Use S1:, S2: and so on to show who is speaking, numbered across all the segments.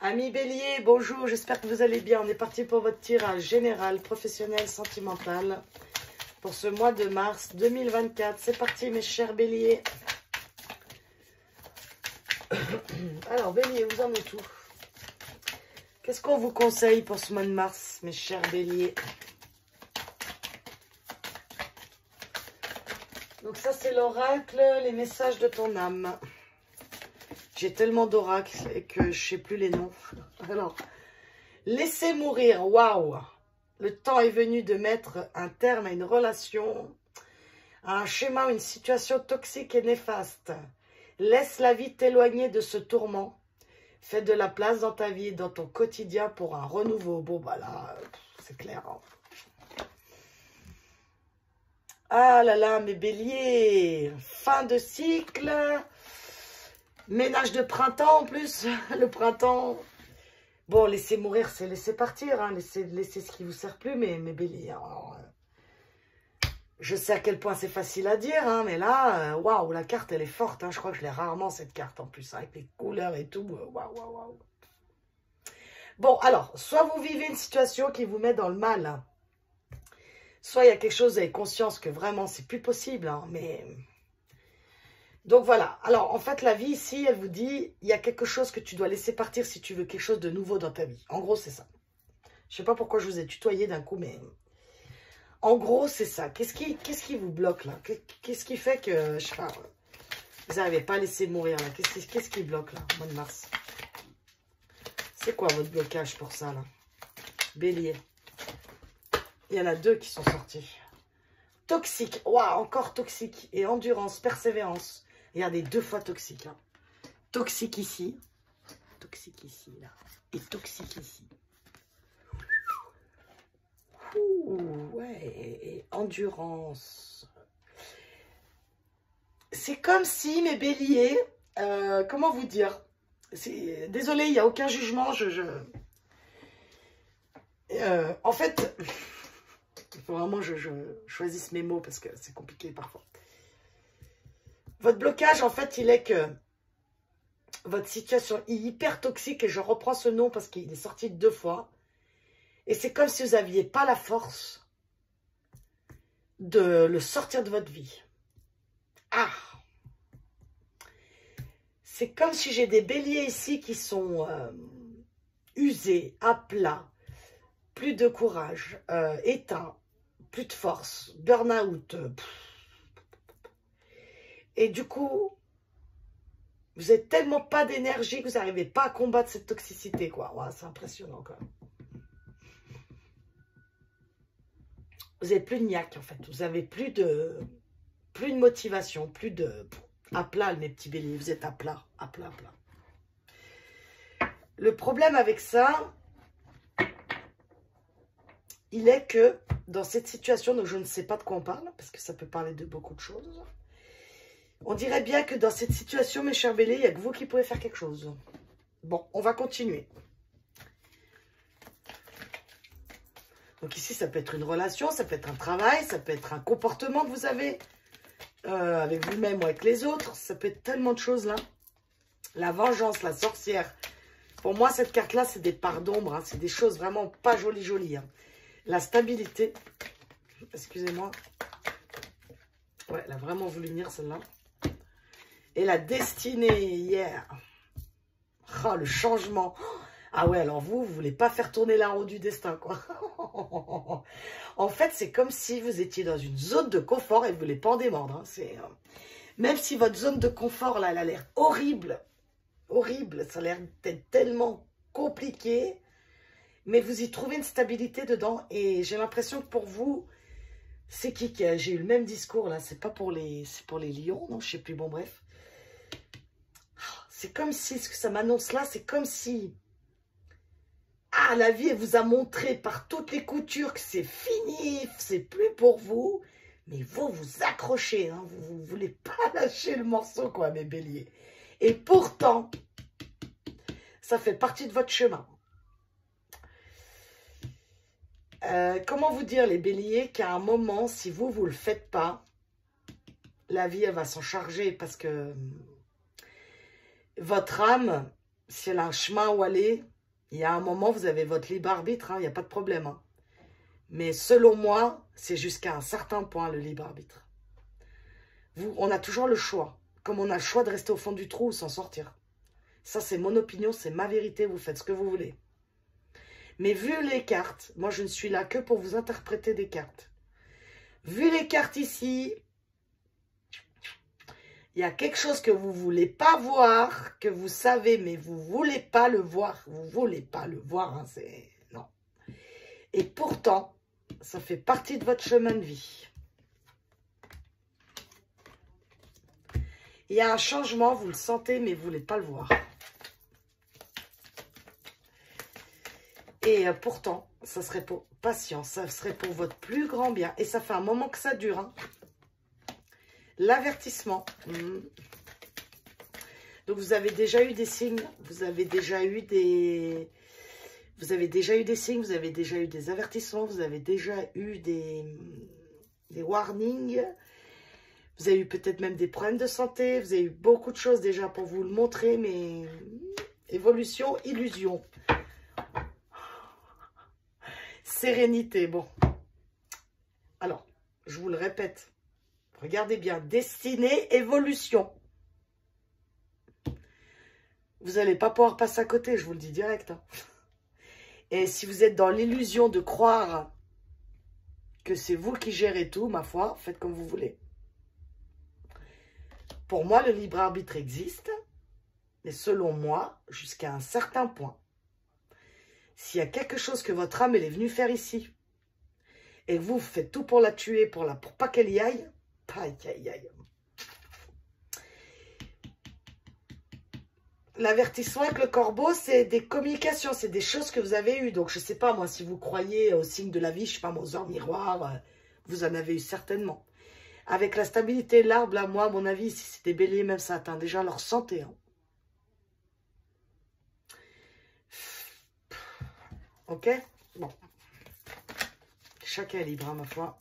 S1: Amis Bélier, bonjour, j'espère que vous allez bien. On est parti pour votre tirage général, professionnel, sentimental pour ce mois de mars 2024. C'est parti mes chers Béliers. Alors Bélier, vous en êtes où? Qu'est-ce qu'on vous conseille pour ce mois de mars, mes chers Béliers? Donc ça c'est l'oracle, les messages de ton âme. J'ai tellement d'oracles et que je ne sais plus les noms. Alors, laissez mourir, waouh! Le temps est venu de mettre un terme à une relation, à un schéma, une situation toxique et néfaste. Laisse la vie t'éloigner de ce tourment. Fais de la place dans ta vie et dans ton quotidien pour un renouveau. Bon, bah là, c'est clair. Hein. Ah là là, mes béliers, fin de cycle. Ménage de printemps en plus, le printemps. Bon, laissez mourir, c'est laisser partir, hein. Laissez ce qui vous sert plus, mes béliers. Alors, je sais à quel point c'est facile à dire, hein, mais là, waouh, la carte, elle est forte. Hein. Je crois que je l'ai rarement, cette carte, en plus, hein, avec les couleurs et tout. Waouh, waouh, waouh. Bon, alors, soit vous vivez une situation qui vous met dans le mal, hein. Soit il y a quelque chose, vous avez conscience que vraiment, c'est plus possible, hein, mais... Donc voilà, alors en fait la vie ici, elle vous dit, il y a quelque chose que tu dois laisser partir si tu veux quelque chose de nouveau dans ta vie. En gros, c'est ça. Je ne sais pas pourquoi je vous ai tutoyé d'un coup, mais en gros, c'est ça. Qu'est-ce qui vous bloque là? Qu'est-ce qui fait que, je sais pas, vous n'arrivez pas à laisser mourir là? Qu'est-ce qui bloque là, au mois de mars? C'est quoi votre blocage pour ça là? Bélier. Il y en a deux qui sont sortis. Toxique, waouh, encore toxique. Et endurance, persévérance. Regardez, 2 fois toxique. Hein. Toxique ici, là. Et toxique ici. Ouh, ouais, et endurance. C'est comme si mes béliers, comment vous dire? Désolé, il n'y a aucun jugement. En fait, il faut vraiment que je choisisse mes mots parce que c'est compliqué parfois. Votre blocage, en fait, il est que votre situation est hyper toxique et je reprends ce nom parce qu'il est sorti 2 fois. Et c'est comme si vous n'aviez pas la force de le sortir de votre vie. Ah! C'est comme si j'ai des béliers ici qui sont usés, à plat, plus de courage, éteints, plus de force, burn-out. Et du coup, vous n'avez tellement pas d'énergie que vous n'arrivez pas à combattre cette toxicité, quoi. Ouais, c'est impressionnant, quand même. Vous n'avez plus de niaque, en fait. Vous n'avez plus de motivation, plus de... À plat, mes petits béliers. Vous êtes à plat, à plat, à plat. Le problème avec ça, il est que dans cette situation, donc je ne sais pas de quoi on parle, parce que ça peut parler de beaucoup de choses. On dirait bien que dans cette situation, mes chers béliers, il n'y a que vous qui pouvez faire quelque chose. Bon, on va continuer. Donc ici, ça peut être une relation, ça peut être un travail, ça peut être un comportement que vous avez avec vous-même ou avec les autres. Ça peut être tellement de choses là. La vengeance, la sorcière. Pour moi, cette carte-là, c'est des parts d'ombre. Hein. C'est des choses vraiment pas jolies. Hein. La stabilité. Excusez-moi. Ouais, elle a vraiment voulu venir celle-là. Et la destinée, hier. Oh, le changement. Ah ouais, alors vous voulez pas faire tourner la roue du destin, quoi. En fait, c'est comme si vous étiez dans une zone de confort et vous voulez pas en démordre. Hein. Même si votre zone de confort, là, elle a l'air horrible. Horrible, ça a l'air d'être tellement compliqué. Mais vous y trouvez une stabilité dedans. Et j'ai l'impression que pour vous, c'est qui a... J'ai eu le même discours, là. C'est pas pour les... C'est pour les lions, non? Je sais plus, bon, bref. C'est comme si, ce que ça m'annonce là, c'est comme si... Ah, la vie, elle vous a montré par toutes les coutures que c'est fini, c'est plus pour vous. Mais vous, vous accrochez, hein, vous ne voulez pas lâcher le morceau, quoi, mes béliers. Et pourtant, ça fait partie de votre chemin. Comment vous dire, les béliers, qu'à un moment, si vous ne le faites pas, la vie, elle va s'en charger parce que votre âme, si elle a un chemin où aller, il y a un moment, vous avez votre libre arbitre, il n'y a pas de problème. Hein. Mais selon moi, c'est jusqu'à un certain point le libre arbitre. On a toujours le choix. Comme on a le choix de rester au fond du trou ou s'en sortir. Ça, c'est mon opinion, c'est ma vérité, vous faites ce que vous voulez. Mais vu les cartes, moi je ne suis là que pour vous interpréter des cartes. Vu les cartes ici, il y a quelque chose que vous ne voulez pas voir, que vous savez, mais vous ne voulez pas le voir. Vous ne voulez pas le voir, hein, c'est... Non. Et pourtant, ça fait partie de votre chemin de vie. Il y a un changement, vous le sentez, mais vous ne voulez pas le voir. Et pourtant, ça serait pour patience, ça serait pour votre plus grand bien. Et ça fait un moment que ça dure. Hein. L'avertissement. Donc, vous avez déjà eu des signes, vous avez déjà eu des... Vous avez déjà eu des signes, vous avez déjà eu des avertissements, vous avez déjà eu des warnings. Vous avez eu peut-être même des problèmes de santé. Vous avez eu beaucoup de choses déjà pour vous le montrer, mais évolution, illusion. Sérénité, bon. Alors, je vous le répète. Regardez bien. Destinée, évolution. Vous n'allez pas pouvoir passer à côté, je vous le dis direct. Hein. Et si vous êtes dans l'illusion de croire que c'est vous qui gérez tout, ma foi, faites comme vous voulez. Pour moi, le libre arbitre existe, mais selon moi, jusqu'à un certain point. S'il y a quelque chose que votre âme elle est venue faire ici, et vous faites tout pour la tuer, pour pas qu'elle y aille, aïe, aïe, aïe. L'avertissement avec le corbeau, c'est des communications, c'est des choses que vous avez eues. Donc, je ne sais pas, moi, si vous croyez au signe de la vie, je ne sais pas, aux heures miroirs, vous en avez eu certainement. Avec la stabilité de l'arbre, là, moi, à mon avis, si c'est des béliers, même ça atteint déjà leur santé. Hein. Ok? Bon. Chacun est libre, hein, ma foi.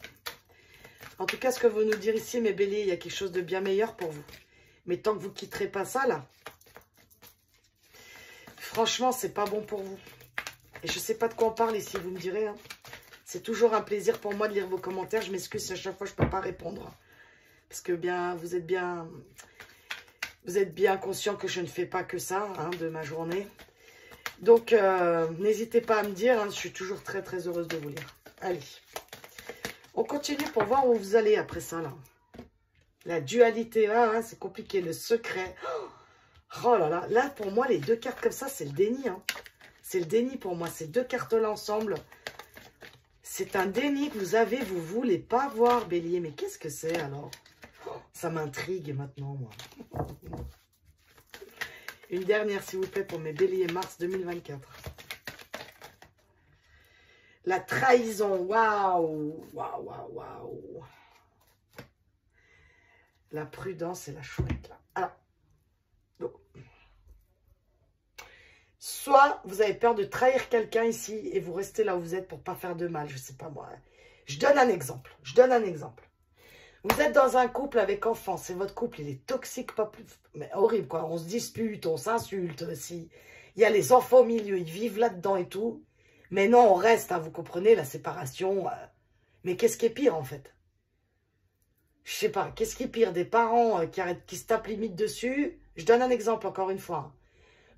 S1: En tout cas, ce que vous nous dire ici, mes béliers, il y a quelque chose de bien meilleur pour vous. Mais tant que vous ne quitterez pas ça, là, franchement, c'est pas bon pour vous. Et je ne sais pas de quoi on parle ici, vous me direz. Hein. C'est toujours un plaisir pour moi de lire vos commentaires. Je m'excuse si à chaque fois je ne peux pas répondre. Parce que vous êtes bien conscient que je ne fais pas que ça hein, de ma journée. Donc, n'hésitez pas à me dire. Hein, je suis toujours très, très heureuse de vous lire. Allez. On continue pour voir où vous allez après ça. Là. La dualité, là, hein, c'est compliqué. Le secret. Oh là là. Là, pour moi, les deux cartes comme ça, c'est le déni. Hein. C'est le déni pour moi. Ces deux cartes-là ensemble. C'est un déni que vous avez, vous ne voulez pas voir, bélier. Mais qu'est-ce que c'est alors? Ça m'intrigue maintenant, moi. Une dernière, s'il vous plaît, pour mes béliers mars 2024. La trahison, waouh, waouh, waouh, waouh. La prudence et la chouette, là. Alors, donc, soit vous avez peur de trahir quelqu'un ici et vous restez là où vous êtes pour ne pas faire de mal, je ne sais pas moi. Je donne un exemple, Vous êtes dans un couple avec enfants, c'est votre couple, il est toxique, pas plus, mais horrible quoi. On se dispute, on s'insulte, si il y a les enfants au milieu, ils vivent là-dedans et tout. Mais non, on reste, hein, vous comprenez, la séparation. Mais qu'est-ce qui est pire en fait? Je sais pas, qu'est-ce qui est pire? Des parents qui se tapent limite dessus? Je donne un exemple encore une fois. Hein.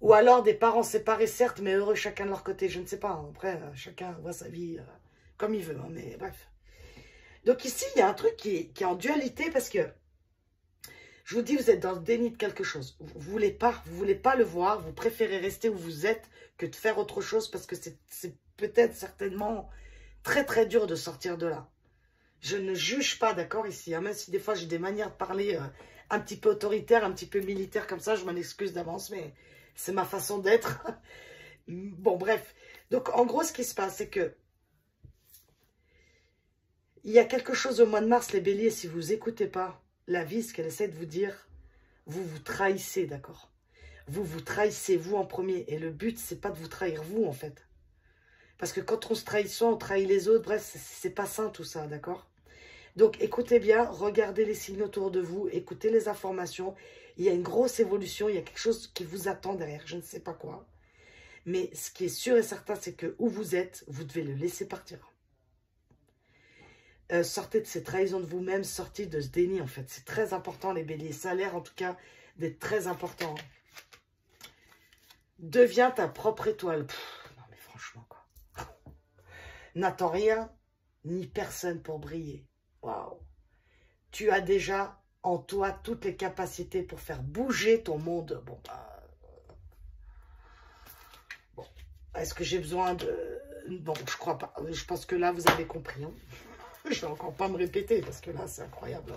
S1: Ou alors des parents séparés certes, mais heureux chacun de leur côté, je ne sais pas. Hein. Après, chacun voit sa vie comme il veut, hein, mais bref. Donc ici, il y a un truc qui est en dualité parce que, je vous dis, vous êtes dans le déni de quelque chose. Vous voulez pas le voir, vous préférez rester où vous êtes que de faire autre chose parce que c'est peut-être certainement très très dur de sortir de là. Je ne juge pas, d'accord, ici, hein, même si des fois j'ai des manières de parler un petit peu autoritaires, un petit peu militaires comme ça, je m'en excuse d'avance, mais c'est ma façon d'être. Bon, bref. Donc, en gros, ce qui se passe, c'est que il y a quelque chose au mois de mars, les béliers, si vous n'écoutez pas la vie, ce qu'elle essaie de vous dire, vous vous trahissez, d'accord? Vous vous trahissez, vous en premier. Et le but, c'est pas de vous trahir, vous, en fait. Parce que quand on se trahit soi, on trahit les autres. Bref, c'est pas sain, tout ça, d'accord? Donc, écoutez bien, regardez les signes autour de vous, écoutez les informations. Il y a une grosse évolution, il y a quelque chose qui vous attend derrière, je ne sais pas quoi. Mais ce qui est sûr et certain, c'est que où vous êtes, vous devez le laisser partir. Sortez de ces trahisons de vous-même, sortez de ce déni, en fait. C'est très important, les béliers. Ça a l'air, en tout cas, d'être très important. Deviens ta propre étoile. Pff, non, mais franchement, quoi. N'attends rien, ni personne pour briller. Waouh. Tu as déjà en toi toutes les capacités pour faire bouger ton monde. Bon, bah... Bon. Est-ce que j'ai besoin de... Bon, je crois pas. Je pense que là, vous avez compris, hein. Je vais encore pas me répéter parce que là, c'est incroyable.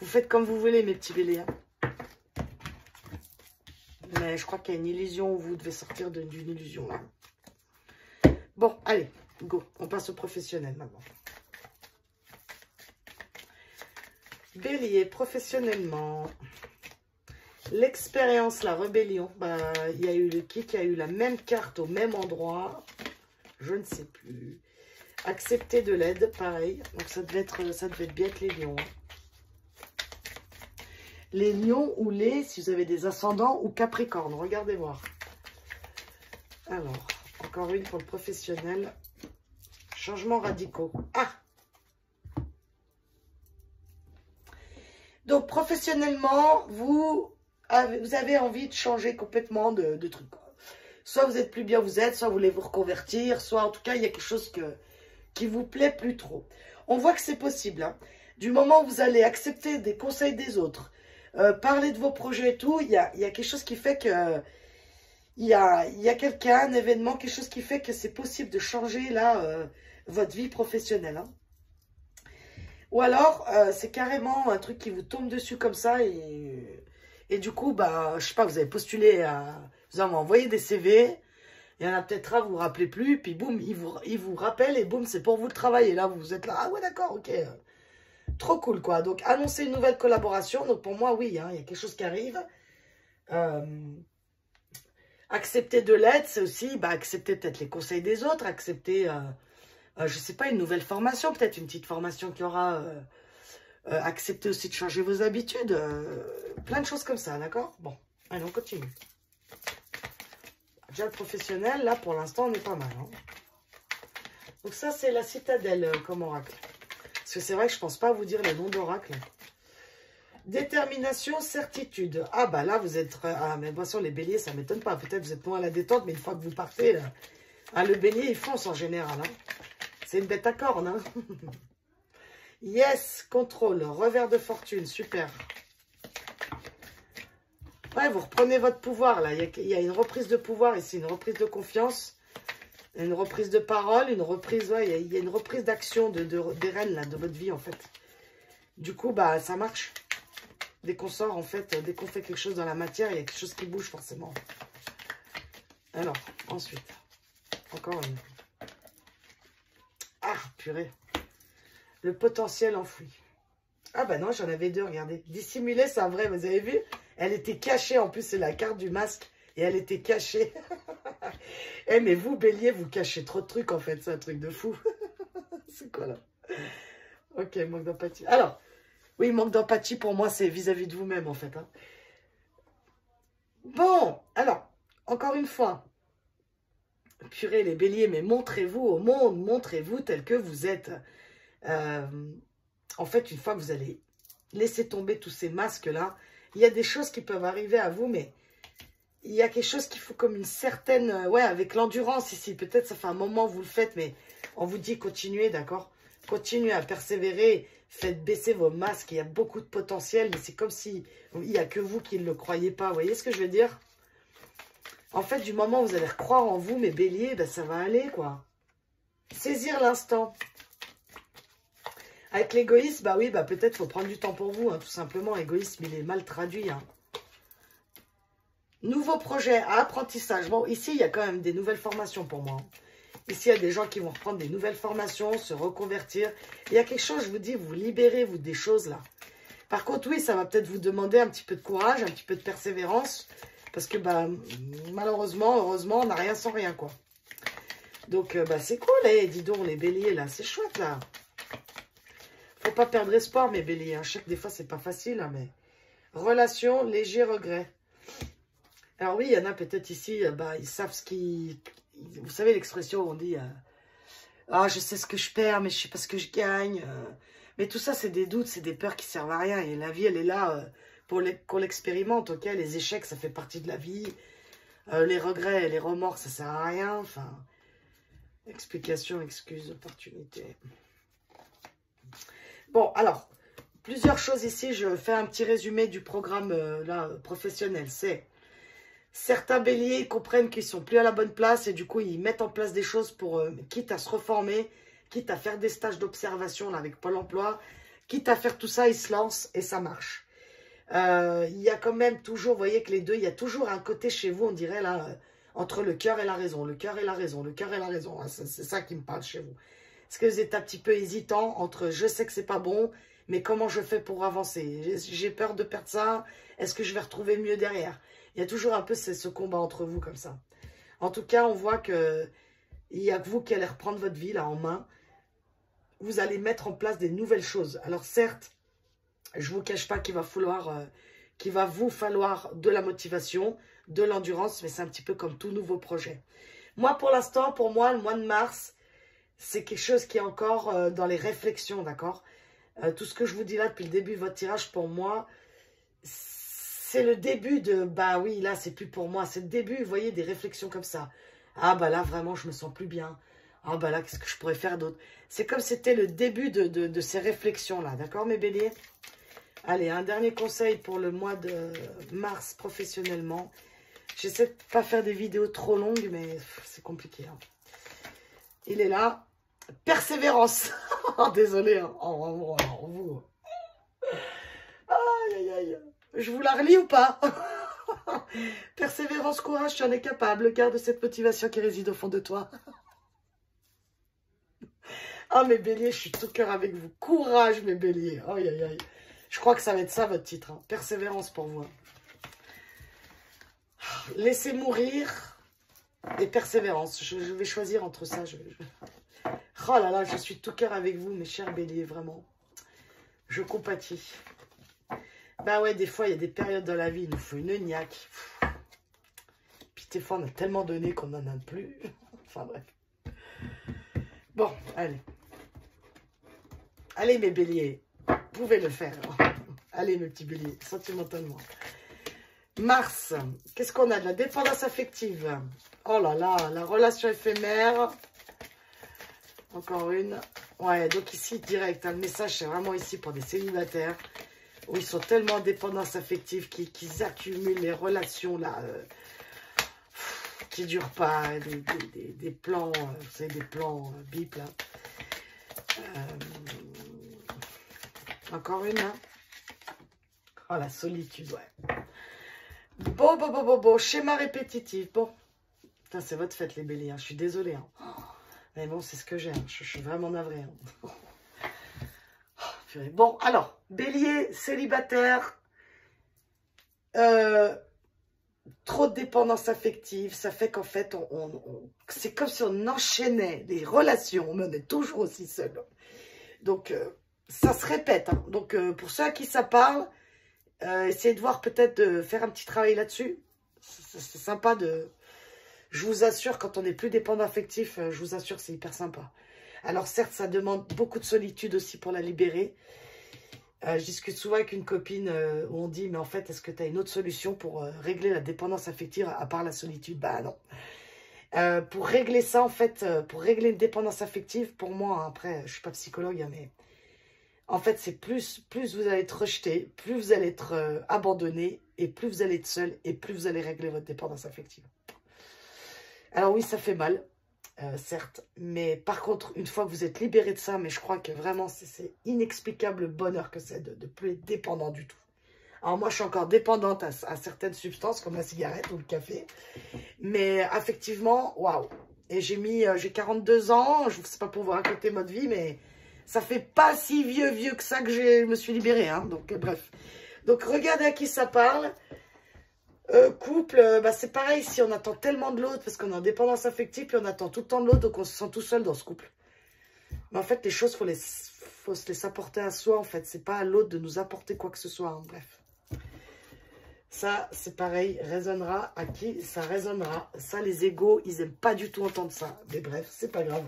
S1: Vous faites comme vous voulez, mes petits béliers. Mais je crois qu'il y a une illusion où vous devez sortir d'une illusion, là. Bon, allez, go. On passe au professionnel, maintenant. Bélier, professionnellement. L'expérience, la rébellion. Bah, il y a eu le kick, il y a eu la même carte au même endroit. Je ne sais plus. Accepter de l'aide, pareil. Donc ça devait bien être les lions. Les lions ou si vous avez des ascendants ou capricornes. Regardez voir. Alors, encore une pour le professionnel. Changements radicaux. Ah! Donc, professionnellement, vous avez envie de changer complètement de truc. Soit vous êtes plus bien où vous êtes, soit vous voulez vous reconvertir, soit en tout cas, il y a quelque chose qui vous plaît plus trop. On voit que c'est possible. Hein. Du moment où vous allez accepter des conseils des autres, parler de vos projets et tout, il y a quelque chose qui fait que... Il y a quelqu'un, un événement, quelque chose qui fait que c'est possible de changer là votre vie professionnelle. Hein. Ou alors, c'est carrément un truc qui vous tombe dessus comme ça et du coup, bah, je sais pas, vous avez postulé vous avez envoyé des CV, il y en a peut-être un, vous vous rappelez plus, puis boum, il vous rappelle et boum, c'est pour vous le travail. Et là, vous êtes là, ah ouais, d'accord, ok. Trop cool, quoi. Donc, annoncer une nouvelle collaboration. Donc, pour moi, oui, hein, il y a quelque chose qui arrive. Accepter de l'aide, c'est aussi bah, accepter peut-être les conseils des autres, accepter, je sais pas, une nouvelle formation, peut-être une petite formation qui aura... accepter aussi de changer vos habitudes. Plein de choses comme ça, d'accord? Bon, allez, on continue. Déjà, le professionnel, là, pour l'instant, on est pas mal. Hein. Donc ça, c'est la citadelle comme oracle. Parce que c'est vrai que je pense pas vous dire les noms d'oracle. Détermination, certitude. Ah, bah là, vous êtes... Ah, mais bien sûr, les béliers, ça m'étonne pas. Peut-être vous êtes moins à la détente, mais une fois que vous partez, le bélier, il fonce en général. Hein. C'est une bête à cornes. Hein. Yes, contrôle, revers de fortune, super. Ouais, vous reprenez votre pouvoir, là. Il y a une reprise de pouvoir ici, une reprise de confiance, une reprise de parole, une reprise, ouais, il y a une reprise d'action des rênes, là, de votre vie, en fait. Du coup, bah, ça marche. Dès qu'on sort, en fait, dès qu'on fait quelque chose dans la matière, il y a quelque chose qui bouge, forcément. Alors, ensuite, encore une. Ah, purée. Le potentiel enfoui. Ah bah non, j'en avais deux, regardez. Dissimulé, c'est un vrai, vous avez vu? Elle était cachée, en plus c'est la carte du masque. Et elle était cachée. Eh mais vous, bélier, vous cachez trop de trucs en fait, c'est un truc de fou. C'est quoi là? Ok, manque d'empathie. Alors, oui, manque d'empathie pour moi, c'est vis-à-vis de vous-même en fait. Hein. Bon, alors, encore une fois. Purée, les béliers, mais montrez-vous au monde, montrez-vous tel que vous êtes. En fait, une fois que vous allez laisser tomber tous ces masques-là, il y a des choses qui peuvent arriver à vous, mais il y a quelque chose qu'il faut comme une certaine... ouais, avec l'endurance ici. Peut-être ça fait un moment que vous le faites, mais on vous dit continuez, d'accord? Continuez à persévérer, faites baisser vos masques. Il y a beaucoup de potentiel, mais c'est comme si il n'y a que vous qui ne le croyez pas. Vous voyez ce que je veux dire? En fait, du moment où vous allez croire en vous, mes béliers, ben, ça va aller, quoi. Saisir l'instant. Avec l'égoïsme, bah oui, bah peut-être faut prendre du temps pour vous, hein, tout simplement. L'égoïsme, il est mal traduit. Hein. Nouveau projet à apprentissage. Bon, ici, il y a quand même des nouvelles formations pour moi. Ici, il y a des gens qui vont reprendre des nouvelles formations, se reconvertir. Il y a quelque chose, je vous dis, vous libérez, vous, des choses là. Par contre, oui, ça va peut-être vous demander un petit peu de courage, un petit peu de persévérance. Parce que, bah, malheureusement, heureusement, on n'a rien sans rien, quoi. Donc, bah, c'est cool, eh, dis donc, les béliers, là. C'est chouette, là. Faut pas perdre espoir, mes béliers. Hein. Je sais que des fois, c'est pas facile, hein, mais Relation, léger regret. Alors oui, il y en a peut-être ici, ils savent ce qu'ils... Vous savez l'expression où on dit ah, je sais ce que je perds, mais je sais pas ce que je gagne. Mais tout ça, c'est des doutes, c'est des peurs qui servent à rien. Et la vie, elle est là pour qu'on l'expérimente, ok? Les échecs, ça fait partie de la vie. Les regrets et les remords, ça sert à rien. Enfin, explication, excuse, opportunité. Bon, alors, plusieurs choses ici. Je fais un petit résumé du programme là, professionnel. C'est... Certains béliers comprennent qu'ils sont plus à la bonne place et du coup, ils mettent en place des choses pour, quitte à se reformer, quitte à faire des stages d'observation avec Pôle emploi, quitte à faire tout ça, ils se lancent et ça marche. Il y a quand même toujours, vous voyez que les deux, il y a toujours un côté chez vous, on dirait là, entre le cœur et la raison, le cœur et la raison, le cœur et la raison. Hein, c'est ça qui me parle chez vous. Est-ce que vous êtes un petit peu hésitant entre je sais que c'est pas bon, mais comment je fais pour avancer? J'ai peur de perdre ça, est-ce que je vais retrouver mieux derrière? Il y a toujours un peu ce combat entre vous comme ça. En tout cas, on voit qu'il n'y a que vous qui allez reprendre votre vie là en main. Vous allez mettre en place des nouvelles choses. Alors certes, je ne vous cache pas qu'il va vous falloir de la motivation, de l'endurance, mais c'est un petit peu comme tout nouveau projet. Moi, pour l'instant, pour moi, le mois de mars, c'est quelque chose qui est encore dans les réflexions, d'accord? Tout ce que je vous dis là depuis le début de votre tirage, pour moi, c'est le début de, bah oui, là, c'est plus pour moi. C'est le début, vous voyez, des réflexions comme ça. Ah, bah là, vraiment, je me sens plus bien. Ah, bah là, qu'est-ce que je pourrais faire d'autre? C'est comme c'était le début de ces réflexions-là. D'accord, mes béliers? Allez, un dernier conseil pour le mois de mars professionnellement. J'essaie de ne pas faire des vidéos trop longues, mais c'est compliqué. Hein. Il est là. Persévérance. Désolé, hein. Vous. Aïe, aïe, aïe. Je vous la relis ou pas? Persévérance, courage, tu en es capable. Garde cette motivation qui réside au fond de toi. Ah, mes béliers, je suis tout cœur avec vous. Courage, mes béliers. Aïe, aïe, aïe. Je crois que ça va être ça, votre titre. Hein. Persévérance pour vous. Laissez mourir et persévérance. Je vais choisir entre ça. Oh là là, je suis tout cœur avec vous, mes chers béliers, vraiment. Je compatis. Bah ouais, des fois, il y a des périodes dans la vie, il nous faut une niaque. Puis des fois, on a tellement donné qu'on n'en a plus. Enfin bref. Bon, allez. Allez, mes béliers. Vous pouvez le faire. Allez, mes petits béliers, sentimentalement. Mars, qu'est-ce qu'on a? De la dépendance affective. Oh là là, la relation éphémère. Encore une. Ouais, donc ici, direct. Hein, le message, c'est vraiment ici pour des célibataires. Où ils sont tellement en dépendance affective qu'ils accumulent les relations là qui ne durent pas, des plans, vous savez, des plans bip là. Encore une, hein. Oh, la solitude, ouais. Bon, schéma répétitif, bon. Putain, c'est votre fête les béliers, hein. Je suis désolée. Hein. Mais bon, c'est ce que j'ai, hein. Je suis vraiment navrée. Hein. Bon, alors, bélier, célibataire, trop de dépendance affective, ça fait qu'en fait, c'est comme si on enchaînait les relations, on est toujours aussi seul. Donc, ça se répète. Hein. Donc, pour ceux à qui ça parle, essayez de voir peut-être de faire un petit travail là-dessus. C'est sympa de... Je vous assure, quand on n'est plus dépendant affectif, je vous assure, c'est hyper sympa. Alors certes, ça demande beaucoup de solitude aussi pour la libérer. Je discute souvent avec une copine où on dit, mais en fait, est-ce que tu as une autre solution pour régler la dépendance affective à part la solitude? Bah non. Pour régler ça, en fait, pour régler une dépendance affective, pour moi, hein, après, je ne suis pas psychologue, hein, mais en fait, c'est plus vous allez être rejeté, plus vous allez être abandonné, et plus vous allez être seul, et plus vous allez régler votre dépendance affective. Alors oui, ça fait mal. Certes, mais par contre, une fois que vous êtes libéré de ça, mais je crois que vraiment, c'est inexplicable le bonheur que c'est de ne plus être dépendant du tout. Alors moi, je suis encore dépendante à certaines substances, comme la cigarette ou le café, mais effectivement, waouh. Et j'ai 42 ans, je ne sais pas pour vous raconter votre vie, mais ça fait pas si vieux que ça que je me suis libérée, hein, donc bref. Donc regardez à qui ça parle. Couple, bah c'est pareil, si on attend tellement de l'autre, parce qu'on est en dépendance affective, puis on attend tout le temps de l'autre, donc on se sent tout seul dans ce couple. Mais en fait, les choses, faut se les apporter à soi, en fait. C'est pas à l'autre de nous apporter quoi que ce soit, hein, bref. Ça, c'est pareil, résonnera à qui ça résonnera. Ça, les égos, ils aiment pas du tout entendre ça. Mais bref, c'est pas grave.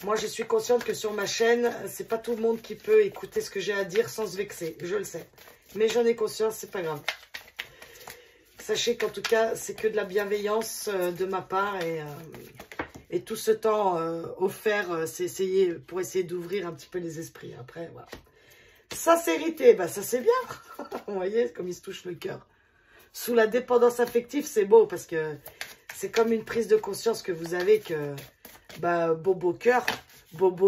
S1: Moi, je suis consciente que sur ma chaîne, c'est pas tout le monde qui peut écouter ce que j'ai à dire sans se vexer. Je le sais. Mais j'en ai conscience, c'est pas grave. Sachez qu'en tout cas, c'est que de la bienveillance de ma part. Et tout ce temps offert, c'est pour essayer d'ouvrir un petit peu les esprits. Après, voilà. Sincérité, bah ça c'est bien. Vous voyez, comme il se touche le cœur. Sous la dépendance affective, c'est beau parce que c'est comme une prise de conscience que vous avez que bah, bobo cœur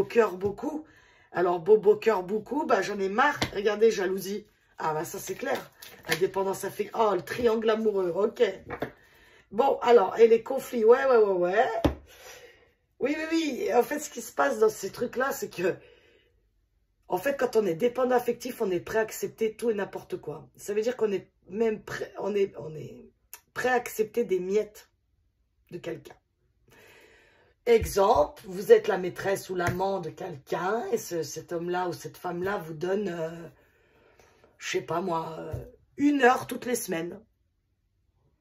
S1: beaucoup. Alors bobo cœur beaucoup, bah j'en ai marre. Regardez, jalousie. Ah bah ça c'est clair. La dépendance affective. Oh, le triangle amoureux, ok. Bon, alors, et les conflits, ouais. Oui. En fait, ce qui se passe dans ces trucs-là, c'est que en fait, quand on est dépendant affectif, on est prêt à accepter tout et n'importe quoi. Ça veut dire qu'on est même prêt, on est prêt à accepter des miettes de quelqu'un. Exemple, vous êtes la maîtresse ou l'amant de quelqu'un et cet homme-là ou cette femme-là vous donne, je sais pas moi, 1 heure toutes les semaines.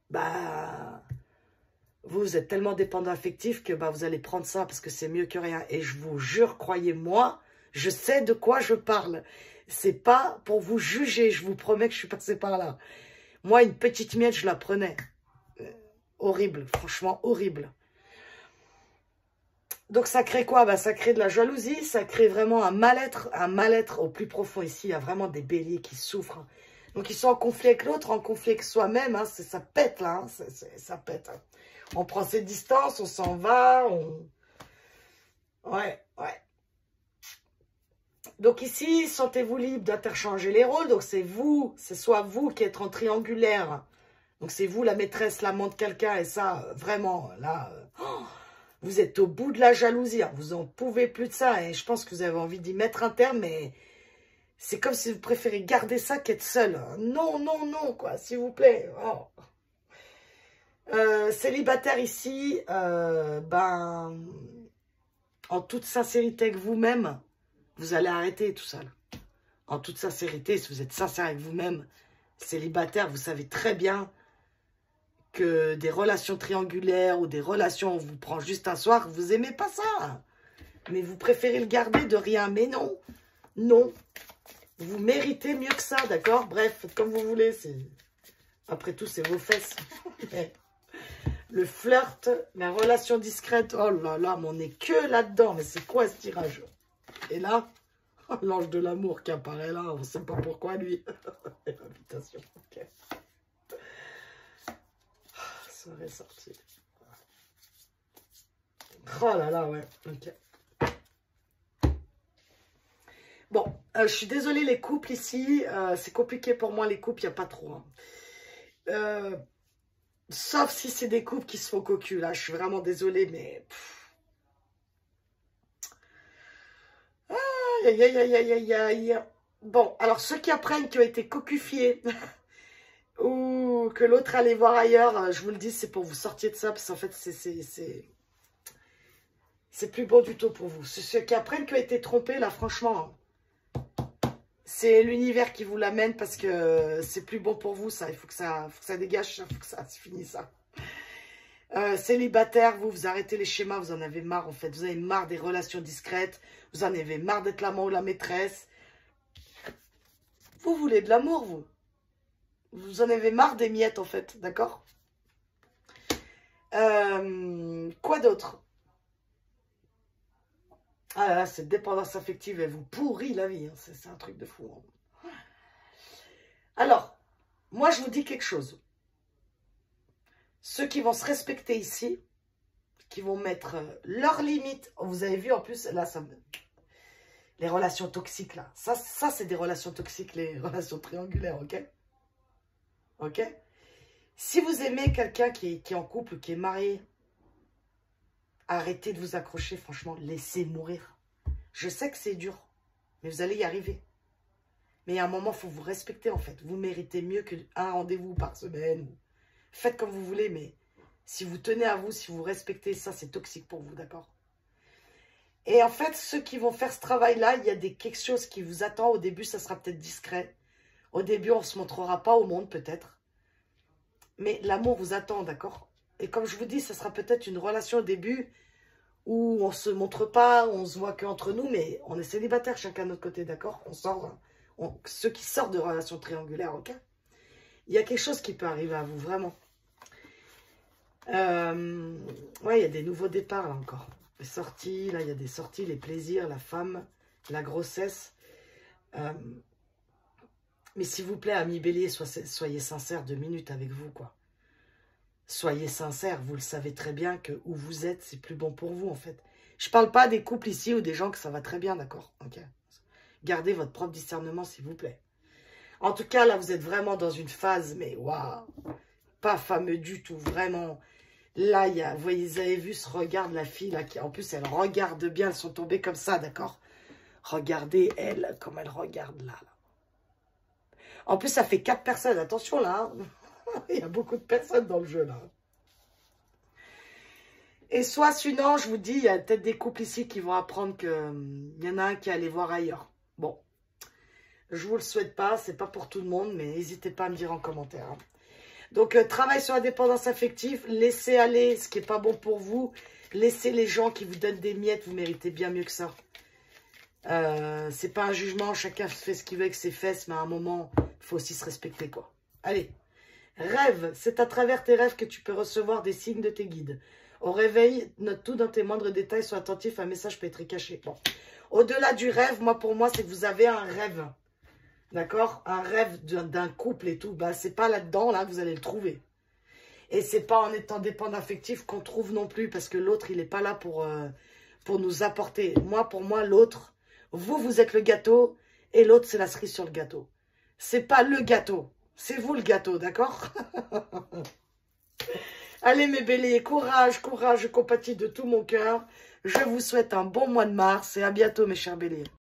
S1: Bah, vous êtes tellement dépendant affectif que bah, vous allez prendre ça parce que c'est mieux que rien. Et je vous jure, croyez-moi, je sais de quoi je parle. C'est pas pour vous juger, je vous promets que je suis passée par là. Moi, une petite miette, je la prenais. Horrible, franchement, horrible. Donc, ça crée quoi? Bah, ça crée de la jalousie, ça crée vraiment un mal-être au plus profond. Ici, il y a vraiment des béliers qui souffrent. Donc, ils sont en conflit avec l'autre, en conflit avec soi-même. Hein, ça pète, là. Hein, ça pète. Hein. On prend ses distances, on s'en va. Ouais. Donc ici, sentez-vous libre d'interchanger les rôles. Donc c'est vous, c'est soit vous qui êtes en triangulaire. Donc c'est vous la maîtresse, l'amant de quelqu'un. Et ça, vraiment, là, vous êtes au bout de la jalousie. Hein. Vous n'en pouvez plus de ça. Et je pense que vous avez envie d'y mettre un terme. Mais c'est comme si vous préférez garder ça qu'être seul. Non, quoi, s'il vous plaît. Oh. Célibataire ici, ben, en toute sincérité avec vous-même, vous allez arrêter tout ça. En toute sincérité, si vous êtes sincère avec vous-même, célibataire, vous savez très bien que des relations triangulaires ou des relations où on vous prend juste un soir, vous n'aimez pas ça. Mais vous préférez le garder de rien. Mais non, vous méritez mieux que ça, d'accord? Bref, faites comme vous voulez. Après tout, c'est vos fesses. Le flirt, la relation discrète, oh là là, mais on n'est que là-dedans. Mais c'est quoi ce tirage? Et là, l'ange de l'amour qui apparaît là, on ne sait pas pourquoi lui. Invitation, ok. Ça aurait sorti. Oh là là, ouais, ok. Bon, je suis désolée les couples ici, c'est compliqué pour moi les couples, il n'y a pas trop. Hein. Sauf si c'est des couples qui se font cocu, là, je suis vraiment désolée, mais... Aïe. Bon, alors ceux qui apprennent qui ont été cocufiés ou que l'autre allait voir ailleurs, je vous le dis, c'est pour vous sortir de ça, parce qu'en fait, c'est plus bon du tout pour vous. Ceux qui apprennent qui ont été trompés, là, franchement, c'est l'univers qui vous l'amène parce que c'est plus bon pour vous, ça. Il faut que ça dégage, il faut que ça se finisse, ça. Célibataire, vous arrêtez les schémas, vous en avez marre en fait, vous avez marre des relations discrètes, vous en avez marre d'être l'amant ou la maîtresse. Vous voulez de l'amour, vous en avez marre des miettes en fait, d'accord? Quoi d'autre? Ah là là, cette dépendance affective, elle vous pourrit la vie, hein. C'est un truc de fou. Hein. Alors, moi je vous dis quelque chose. Ceux qui vont se respecter ici, qui vont mettre leurs limites. Vous avez vu en plus, là, les relations toxiques, là. Ça c'est des relations toxiques, les relations triangulaires, ok? Ok? Si vous aimez quelqu'un qui est en couple, qui est marié, arrêtez de vous accrocher, franchement, laissez mourir. Je sais que c'est dur, mais vous allez y arriver. Mais il y a un moment, il faut vous respecter, en fait. Vous méritez mieux qu'un rendez-vous par semaine. Faites comme vous voulez, mais si vous tenez à vous, si vous respectez ça, c'est toxique pour vous, d'accord? Et en fait, ceux qui vont faire ce travail-là, il y a quelque chose qui vous attend. Au début, ça sera peut-être discret. Au début, on ne se montrera pas au monde, peut-être. Mais l'amour vous attend, d'accord? Et comme je vous dis, ça sera peut-être une relation au début où on ne se montre pas, on se voit qu'entre nous, mais on est célibataire chacun de notre côté, d'accord? On sort, ceux qui sortent de relations triangulaires, ok? Il y a quelque chose qui peut arriver à vous, vraiment. Ouais, il y a des nouveaux départs, là, encore. Les sorties, là, il y a des sorties, les plaisirs, la femme, la grossesse. Mais s'il vous plaît, amis bélier, soyez sincères 2 minutes avec vous, quoi. Soyez sincères, vous le savez très bien que où vous êtes, c'est plus bon pour vous, en fait. Je parle pas des couples ici ou des gens que ça va très bien, d'accord? Ok. Gardez votre propre discernement, s'il vous plaît. En tout cas, là, vous êtes vraiment dans une phase, mais waouh, pas fameux du tout, vraiment. Là, il y a, vous voyez, vous avez vu ce regard de la fille, là, qui, en plus, elle regarde bien, elles sont tombées comme ça, d'accord? Regardez, elle, comme elle regarde là. En plus, ça fait 4 personnes, attention, là. Hein. Il y a beaucoup de personnes dans le jeu, là. Et soit, sinon, je vous dis, il y a peut-être des couples ici qui vont apprendre qu'il y en a un qui est allé voir ailleurs. Bon, je vous le souhaite pas, c'est pas pour tout le monde, mais n'hésitez pas à me dire en commentaire. Hein. Donc, travail sur la dépendance affective, laissez aller ce qui n'est pas bon pour vous. Laissez les gens qui vous donnent des miettes, vous méritez bien mieux que ça. C'est pas un jugement, chacun fait ce qu'il veut avec ses fesses, mais à un moment, il faut aussi se respecter, quoi. Allez, rêve, c'est à travers tes rêves que tu peux recevoir des signes de tes guides. Au réveil, note tout dans tes moindres détails, sois attentif, un message peut être caché. Bon, au-delà du rêve, moi, pour moi, c'est que vous avez un rêve. D'accord? Un rêve d'un couple et tout. Bah, c'est pas là-dedans, là, que vous allez le trouver. Et c'est pas en étant dépendant affectif qu'on trouve non plus, parce que l'autre, il n'est pas là pour nous apporter. Moi, pour moi, l'autre, vous êtes le gâteau, et l'autre, c'est la cerise sur le gâteau. C'est pas le gâteau, c'est vous le gâteau, d'accord? Allez, mes béliers, courage, courage, je compatis de tout mon cœur. Je vous souhaite un bon mois de mars, et à bientôt, mes chers béliers.